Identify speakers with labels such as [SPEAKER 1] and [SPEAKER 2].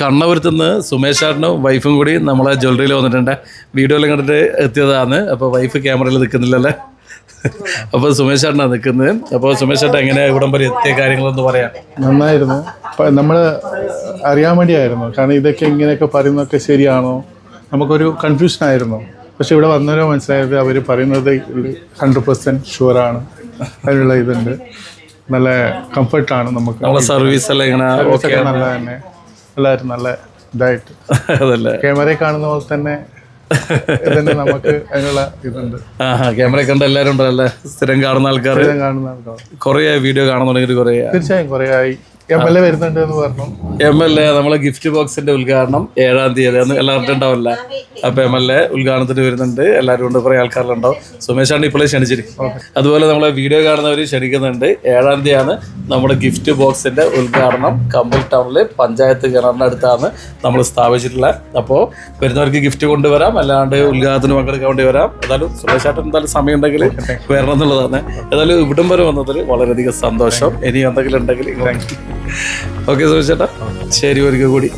[SPEAKER 1] കണ്ണപുരത്തുനിന്ന് സുമേഷ് ചേട്ടനും വൈഫും കൂടി നമ്മളെ ജ്വല്ലറിയിൽ വന്നിട്ടുണ്ട്. വീഡിയോയിലും കണ്ടിട്ട് എത്തിയതാണ്. അപ്പോൾ വൈഫ് ക്യാമറയിൽ നിൽക്കുന്നില്ലല്ലേ? അപ്പോൾ സുമേഷ് ചേട്ടനാണ് നിൽക്കുന്നത്. അപ്പോൾ സുമേഷ് ചേട്ടൻ എങ്ങനെ ഇവിടം വരെ എത്തിയ കാര്യങ്ങളൊന്ന് പറയാം.
[SPEAKER 2] നന്നായിരുന്നു. നമ്മൾ അറിയാൻ വേണ്ടിയായിരുന്നു, കാരണം ഇതൊക്കെ ഇങ്ങനെയൊക്കെ പറയുന്നതൊക്കെ ശരിയാണോ, നമുക്കൊരു കൺഫ്യൂഷനായിരുന്നു. പക്ഷെ ഇവിടെ വന്നവരോ മനസ്സിലായത് അവർ പറയുന്നത് 100% ഷുവറാണ്. അതിനുള്ള ഇതുണ്ട്, നല്ല കംഫർട്ടാണ്. നമുക്ക്
[SPEAKER 1] നമ്മളെ സർവീസ് എല്ലാം ഇങ്ങനെ
[SPEAKER 2] നല്ല തന്നെ എല്ലാവരും നല്ല ഇതായിട്ട്
[SPEAKER 1] അതല്ലേ
[SPEAKER 2] ക്യാമറയിൽ കാണുന്ന പോലെ തന്നെ ഇതന്നെ നമുക്ക് അതിനുള്ള ഇതുണ്ട്.
[SPEAKER 1] ക്യാമറ കണ്ട എല്ലാവരും ഉണ്ടല്ലേ? സ്ഥിരം കാണുന്ന ആൾക്കാർ
[SPEAKER 2] കാണുന്ന ആൾക്കാർ
[SPEAKER 1] കുറേ വീഡിയോ കാണാൻ തുടങ്ങിയിട്ട് കുറേ
[SPEAKER 2] തീർച്ചയായും കുറേ ആയി. MLA വരുന്നുണ്ട് എന്ന് പറഞ്ഞു.
[SPEAKER 1] MLA നമ്മളെ ഗിഫ്റ്റ് ബോക്സിന്റെ ഉദ്ഘാടനം 7-ാം തീയതി അന്ന് എല്ലാവരും ഉണ്ടാവില്ല. അപ്പൊ MLA ഉദ്ഘാടനത്തിന് വരുന്നുണ്ട്. എല്ലാവരും ഉണ്ട്, കുറെ ആൾക്കാരുണ്ടാവും. സുമേഷാണ് ഇപ്പോഴേ ക്ഷണിച്ചിരിക്കും. അതുപോലെ നമ്മളെ വീഡിയോ കാണുന്നവർ ക്ഷണിക്കുന്നുണ്ട്. 7-ാം തീയതിയാണ് നമ്മുടെ ഗിഫ്റ്റ് ബോക്സിന്റെ ഉദ്ഘാടനം. കമ്പൽ ടൗണില് പഞ്ചായത്ത് കിണറിന്റെ അടുത്താണ് നമ്മൾ സ്ഥാപിച്ചിട്ടുള്ളത്. അപ്പോൾ വരുന്നവർക്ക് ഗിഫ്റ്റ് കൊണ്ടുവരാം, അല്ലാണ്ട് ഉദ്ഘാടനത്തിന് പങ്കെടുക്കാൻ വേണ്ടി വരാം. ഏതായാലും സുമേഷായിട്ട് എന്തായാലും സമയം ഉണ്ടെങ്കിൽ വരണം എന്നുള്ളതാണ്. ഏതായാലും ഇവിടം വരെ വന്നതിൽ വളരെയധികം സന്തോഷം. ഇനി എന്തെങ്കിലും ഉണ്ടെങ്കിൽ ഓക്കെ സുമേഷ് ചേട്ടാ, ശരി, ഒരിക്കൽ കൂടി.